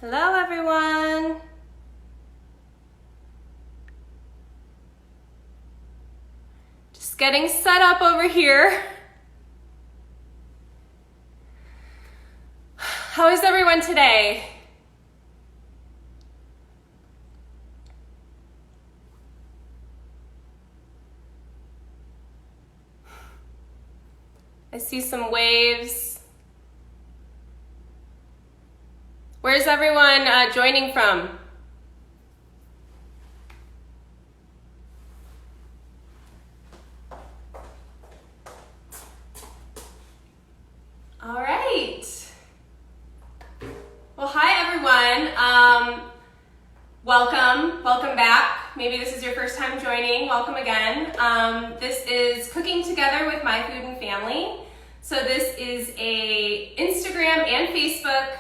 Hello everyone! Just getting set up over here. How is everyone today? I see some waves. Where's everyone joining from? All right. Well, hi everyone. Welcome back. Maybe this is your first time joining. Welcome again. This is Cooking Together with My Food and Family. So this is a Instagram and Facebook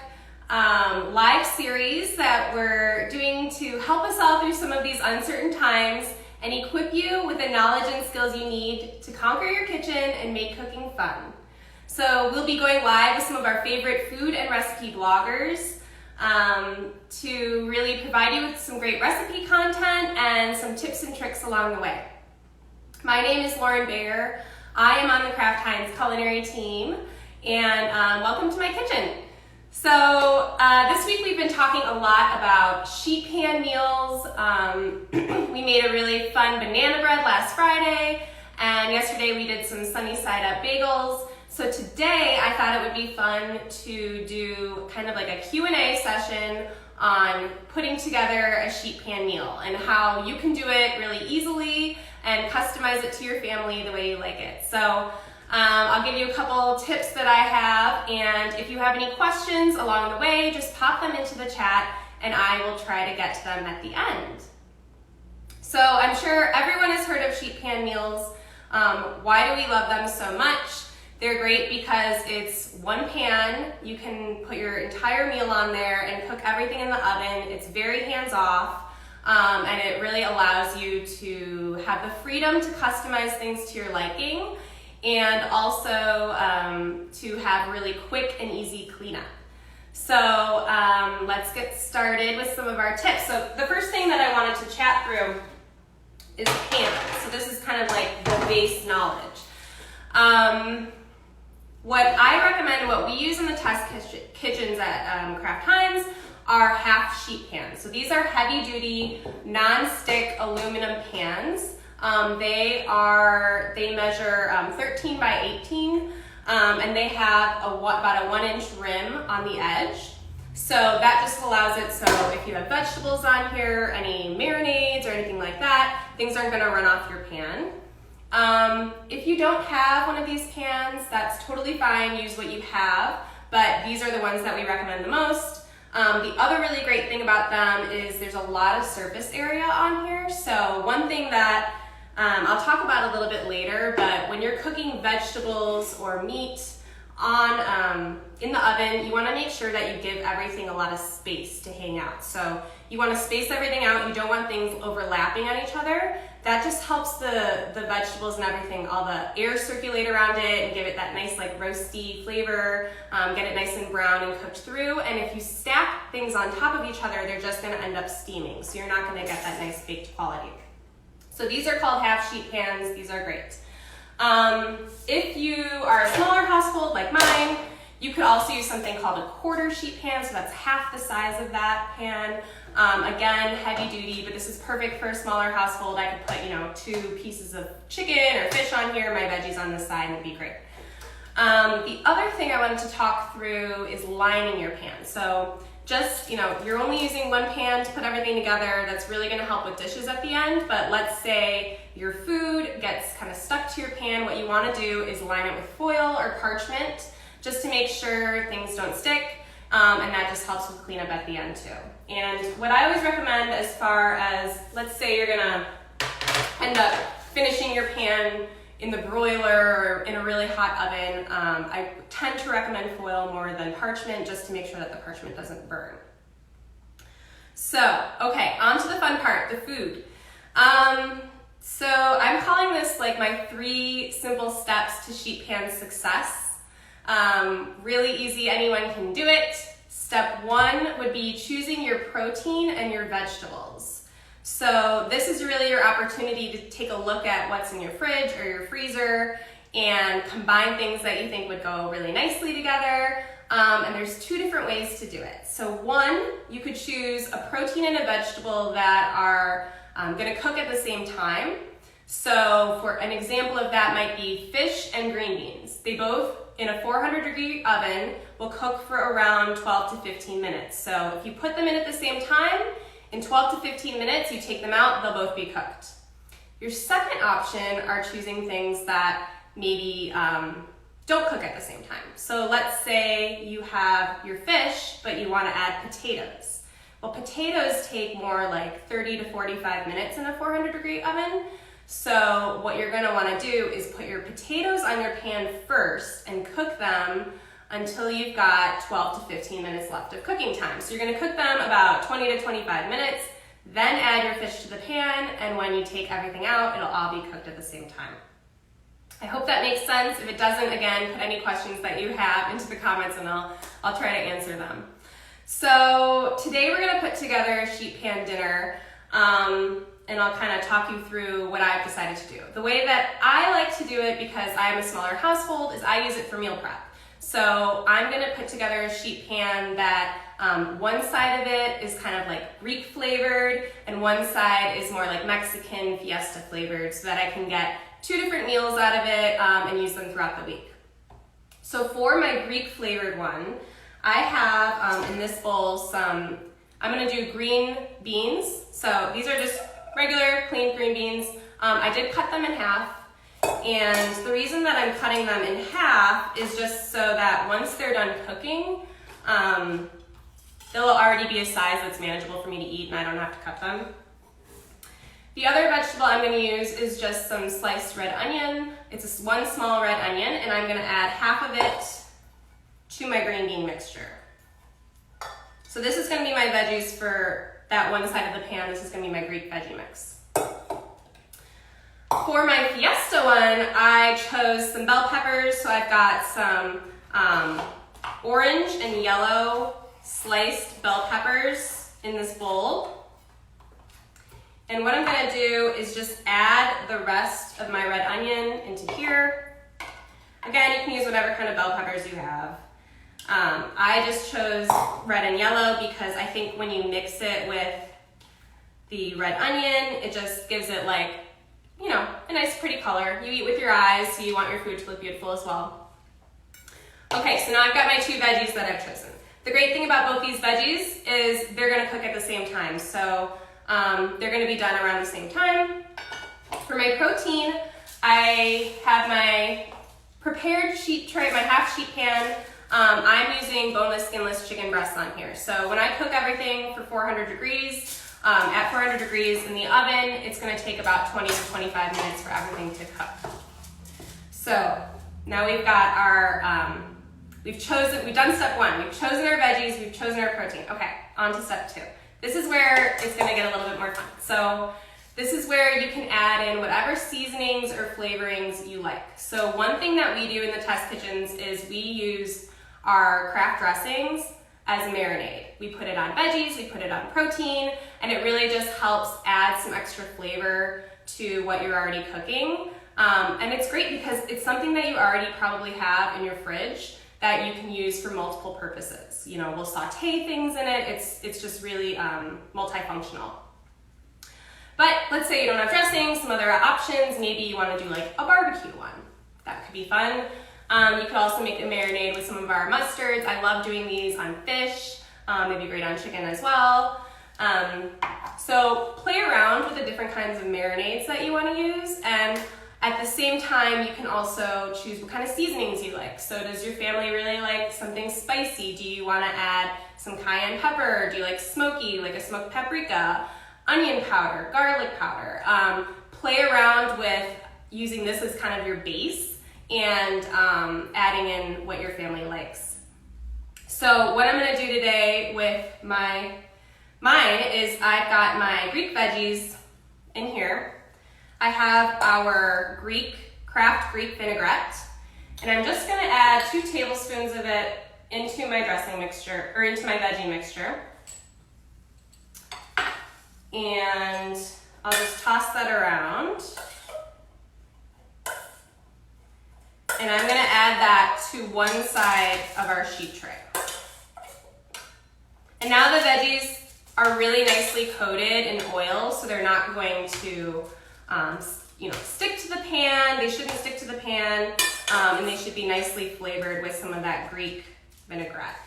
live series that we're doing to help us all through some of these uncertain times and equip you with the knowledge and skills you need to conquer your kitchen and make cooking fun. So we'll be going live with some of our favorite food and recipe bloggers to really provide you with some great recipe content and some tips and tricks along the way. My name is Lauren Bayer. I am on the Kraft-Heinz Culinary Team, and welcome to my kitchen. So this week we've been talking a lot about sheet pan meals. We made a really fun banana bread last Friday, and yesterday we did some sunny side up bagels. So today I thought it would be fun to do kind of like a Q&A session on putting together a sheet pan meal and how you can do it really easily and customize it to your family the way you like it. So I'll give you a couple tips that I have, and if you have any questions along the way, just pop them into the chat and I will try to get to them at the end. So I'm sure everyone has heard of sheet pan meals. Why do we love them so much? They're great because it's one pan. You can put your entire meal on there and cook everything in the oven. It's very hands-off, and it really allows you to have the freedom to customize things to your liking, and also to have really quick and easy cleanup. So let's get started with some of our tips. So the first thing that I wanted to chat through is pans. So this is kind of like the base knowledge. What I recommend, what we use in the test kitchens at Kraft-Heinz are half sheet pans. So these are heavy duty, non-stick aluminum pans. They measure 13 by 18, and they have about a 1-inch rim on the edge. So that just allows it so if you have vegetables on here, any marinades or anything like that, things aren't gonna run off your pan. If you don't have one of these pans, that's totally fine, use what you have, but these are the ones that we recommend the most. The other really great thing about them is there's a lot of surface area on here. So one thing that I'll talk about a little bit later, but when you're cooking vegetables or meat in the oven, you want to make sure that you give everything a lot of space to hang out. So you want to space everything out. You don't want things overlapping on each other. That just helps the vegetables and everything, all the air circulate around it and give it that nice like roasty flavor, get it nice and brown and cooked through. And if you stack things on top of each other, they're just going to end up steaming. So you're not going to get that nice baked quality. So these are called half sheet pans. These are great. If you are a smaller household like mine, you could also use something called a quarter sheet pan, so that's half the size of that pan. Again, heavy duty, but this is perfect for a smaller household. I could put, 2 pieces of chicken or fish on here, my veggies on this side, and it'd be great. The other thing I wanted to talk through is lining your pan. So just, you're only using one pan to put everything together. That's really gonna help with dishes at the end, but let's say your food gets kind of stuck to your pan. What you wanna do is line it with foil or parchment just to make sure things don't stick, and that just helps with cleanup at the end too. And what I always recommend as far as, let's say you're gonna end up finishing your pan in the broiler or in a really hot oven, I tend to recommend foil more than parchment just to make sure that the parchment doesn't burn. So, okay, on to the fun part, the food. So I'm calling this like my 3 simple steps to sheet pan success. Really easy, anyone can do it. Step 1 would be choosing your protein and your vegetables. So this is really your opportunity to take a look at what's in your fridge or your freezer and combine things that you think would go really nicely together. And there's 2 different ways to do it. So 1, you could choose a protein and a vegetable that are gonna cook at the same time. So for an example of that might be fish and green beans. They both, in a 400-degree oven, will cook for around 12 to 15 minutes. So if you put them in at the same time, in 12 to 15 minutes, you take them out, they'll both be cooked. Your second option are choosing things that maybe don't cook at the same time. So let's say you have your fish, but you want to add potatoes. Well, potatoes take more like 30 to 45 minutes in a 400-degree oven. So what you're going to want to do is put your potatoes on your pan first and cook them until you've got 12 to 15 minutes left of cooking time. So you're going to cook them about 20 to 25 minutes, then add your fish to the pan, and when you take everything out, it'll all be cooked at the same time. I hope that makes sense. If it doesn't, again, put any questions that you have into the comments and I'll try to answer them. So today we're going to put together a sheet pan dinner. And I'll kind of talk you through what I've decided to do. The way that I like to do it, because I'm a smaller household, is I use it for meal prep. So I'm gonna put together a sheet pan that one side of it is kind of like Greek flavored and one side is more like Mexican fiesta flavored, so that I can get 2 different meals out of it and use them throughout the week. So for my Greek flavored one, I have in this bowl I'm gonna do green beans. So these are just regular clean green beans. I did cut them in half, and the reason that I'm cutting them in half is just so that once they're done cooking, they'll already be a size that's manageable for me to eat and I don't have to cut them. The other vegetable I'm going to use is just some sliced red onion. It's one small red onion, and I'm going to add half of it to my green bean mixture. So this is going to be my veggies for that one side of the pan. This is going to be my Greek veggie mix. For my fiesta one, I chose some bell peppers. So I've got some orange and yellow sliced bell peppers in this bowl. And what I'm going to do is just add the rest of my red onion into here. Again, you can use whatever kind of bell peppers you have. I just chose red and yellow because I think when you mix it with the red onion, it just gives it like, you know, a nice pretty color. You eat with your eyes, so you want your food to look beautiful as well. Okay, so now I've got my 2 veggies that I've chosen. The great thing about both these veggies is they're gonna cook at the same time. So they're gonna be done around the same time. For my protein, I have my prepared sheet tray, my half sheet pan. I'm using boneless, skinless chicken breasts on here. So when I cook everything for 400 degrees, at 400 degrees in the oven, it's gonna take about 20 to 25 minutes for everything to cook. So now we've got our, we've done step 1. We've chosen our veggies, we've chosen our protein. Okay, on to step 2. This is where it's gonna get a little bit more fun. So this is where you can add in whatever seasonings or flavorings you like. So one thing that we do in the test kitchens is we use our Kraft dressings as a marinade. We put it on veggies, we put it on protein, and it really just helps add some extra flavor to what you're already cooking. And it's great because it's something that you already probably have in your fridge that you can use for multiple purposes. You know, we'll saute things in it. It's just really multifunctional. But let's say you don't have dressing, some other options. Maybe you want to do like a barbecue one. That could be fun. You could also make a marinade with some of our mustards. I love doing these on fish. They'd be great on chicken as well. So play around with the different kinds of marinades that you want to use, and at the same time you can also choose what kind of seasonings you like. So does your family really like something spicy? Do you want to add some cayenne pepper? Do you like smoky, like a smoked paprika, onion powder, garlic powder? Play around with using this as kind of your base and adding in what your family likes. So what I'm gonna do today with mine is I've got my Greek veggies in here. I have our Kraft Greek vinaigrette, and I'm just gonna add 2 tablespoons of it into my dressing mixture, or into my veggie mixture. And I'll just toss that around. And I'm gonna add that to one side of our sheet tray. And now the veggies are really nicely coated in oil, so they're not going to stick to the pan. They shouldn't stick to the pan, and they should be nicely flavored with some of that Greek vinaigrette.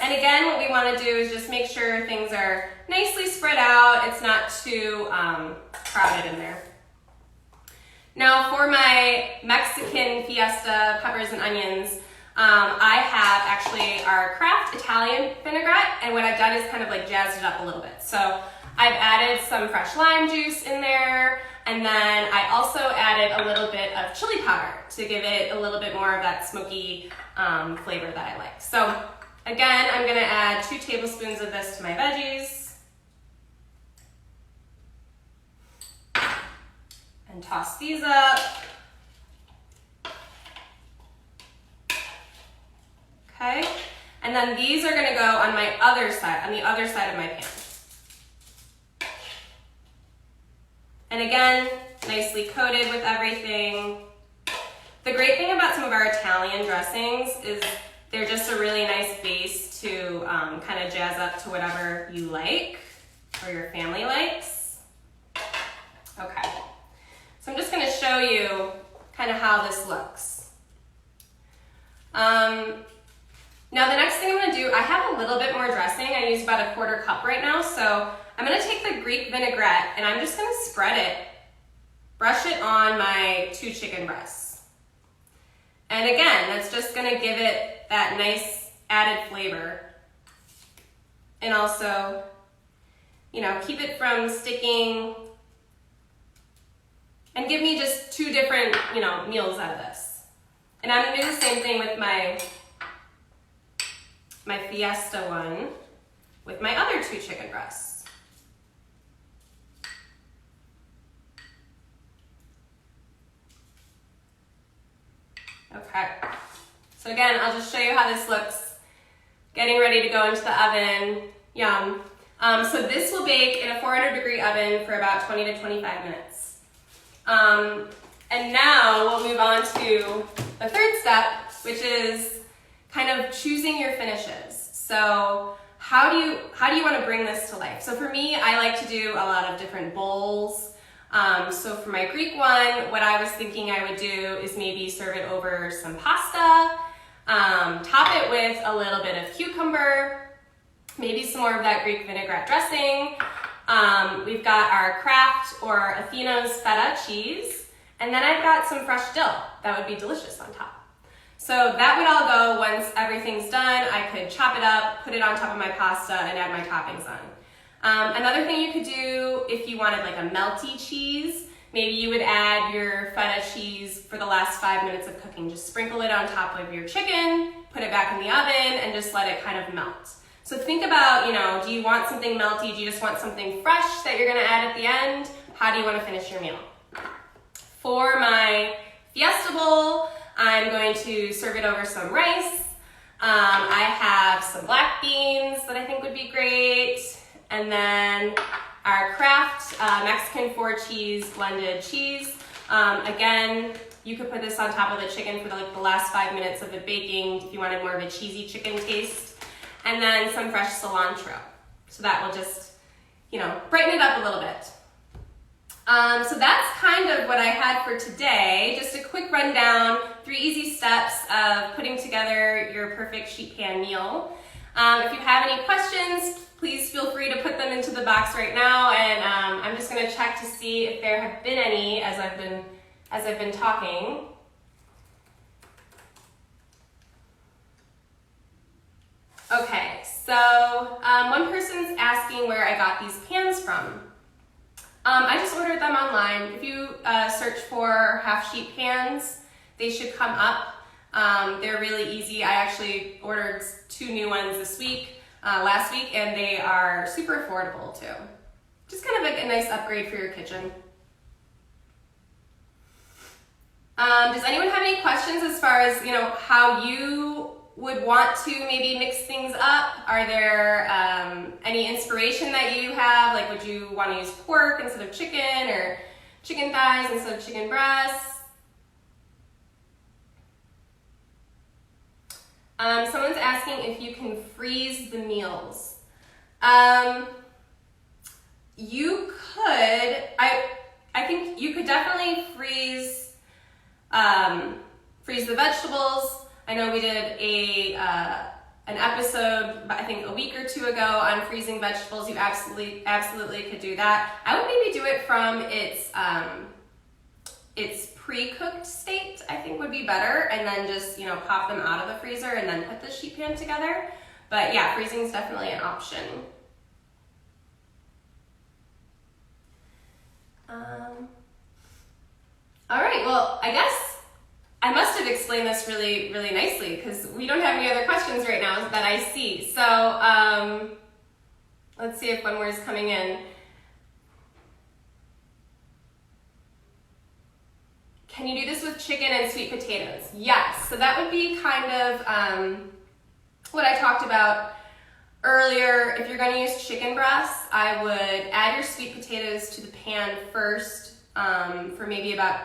And again, what we want to do is just make sure things are nicely spread out. It's not too crowded in there. Now for my Mexican fiesta peppers and onions, I have actually our Kraft Italian vinaigrette, and what I've done is kind of like jazzed it up a little bit. So I've added some fresh lime juice in there, and then I also added a little bit of chili powder to give it a little bit more of that smoky flavor that I like. So again, I'm gonna add 2 tablespoons of this to my veggies. And toss these up. Okay, and then these are gonna go on my other side, on the other side of my pan. And again, nicely coated with everything. The great thing about some of our Italian dressings is they're just a really nice base to kind of jazz up to whatever you like or your family likes. Okay, so I'm just gonna show you kind of how this looks. Now the next thing I'm gonna do, I have a little bit more dressing. I use about 1/4 cup right now, so I'm gonna take the Greek vinaigrette and I'm just gonna spread it, brush it on my 2 chicken breasts. And again, that's just gonna give it that nice added flavor. And also, keep it from sticking and give me just 2 different, meals out of this. And I'm gonna do the same thing with my fiesta one with my other 2 chicken breasts. Okay, so again, I'll just show you how this looks. Getting ready to go into the oven, yum. So this will bake in a 400-degree oven for about 20 to 25 minutes. And now we'll move on to the 3rd step, which is kind of choosing your finishes. So how do you want to bring this to life? So for me, I like to do a lot of different bowls. So for my Greek one, what I was thinking I would do is maybe serve it over some pasta, top it with a little bit of cucumber, maybe some more of that Greek vinaigrette dressing. We've got our Kraft or Athena's feta cheese, and then I've got some fresh dill that would be delicious on top. So that would all go once everything's done. I could chop it up, put it on top of my pasta, and add my toppings on. Another thing you could do if you wanted like a melty cheese, maybe you would add your feta cheese for the last 5 minutes of cooking. Just sprinkle it on top of your chicken, put it back in the oven, and just let it kind of melt. So think about, do you want something melty? Do you just want something fresh that you're gonna add at the end? How do you wanna finish your meal? For my fiesta bowl, I'm going to serve it over some rice. I have some black beans that I think would be great. And then our Kraft Mexican 4-cheese blended cheese. Again, you could put this on top of the chicken for the last 5 minutes of it baking if you wanted more of a cheesy chicken taste. And then some fresh cilantro. So that will just, brighten it up a little bit. So that's kind of what I had for today. Just a quick rundown, 3 easy steps of putting together your perfect sheet pan meal. If you have any questions, please feel free to put them into the box right now, and I'm just going to check to see if there have been any as I've been talking. Okay, so one person's asking where I got these pans from. I just ordered them online. If you search for half sheet pans, they should come up. They're really easy. I actually ordered 2 new ones last week, and they are super affordable too. Just kind of like a nice upgrade for your kitchen. Does anyone have any questions as far as, how you would want to maybe mix things up? Are there any inspiration that you have? Like, would you want to use pork instead of chicken, or chicken thighs instead of chicken breasts? Someone's asking if you can freeze the meals. You could. I think you could definitely freeze the vegetables. I know we did an episode, I think a week or two ago, on freezing vegetables. You absolutely could do that. I would maybe do it from its pre-cooked state, I think would be better, and then just, you know, pop them out of the freezer and then put the sheet pan together. But yeah, freezing is definitely an option. All right, well, I guess I must have explained this really, really nicely, because we don't have any other questions right now that I see. So let's see if one more is coming in. Can you do this with chicken and sweet potatoes? Yes, so that would be kind of what I talked about earlier. If you're going to use chicken breasts, I would add your sweet potatoes to the pan first for maybe about,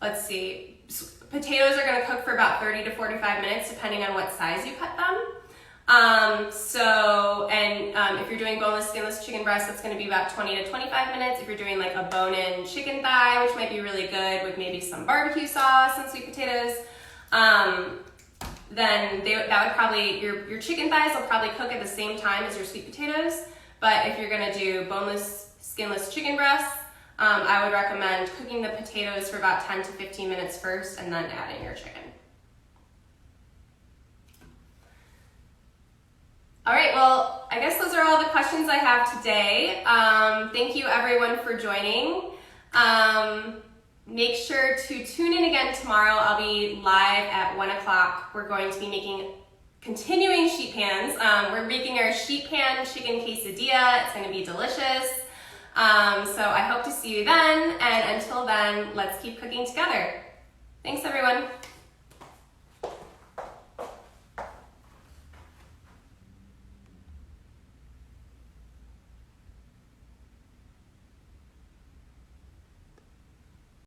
let's see, potatoes are going to cook for about 30 to 45 minutes depending on what size you cut them. If you're doing boneless, skinless chicken breast, that's going to be about 20 to 25 minutes. If you're doing like a bone-in chicken thigh, which might be really good with maybe some barbecue sauce and sweet potatoes, then that would probably, your chicken thighs will probably cook at the same time as your sweet potatoes. But if you're going to do boneless, skinless chicken breasts, I would recommend cooking the potatoes for about 10 to 15 minutes first and then adding your chicken. All right, well, I guess those are all the questions I have today. Thank you everyone for joining. Make sure to tune in again tomorrow. I'll be live at 1 o'clock. We're going to be continuing sheet pans. We're making our sheet pan chicken quesadilla. It's gonna be delicious. So I hope to see you then, and until then, let's keep cooking together. Thanks everyone.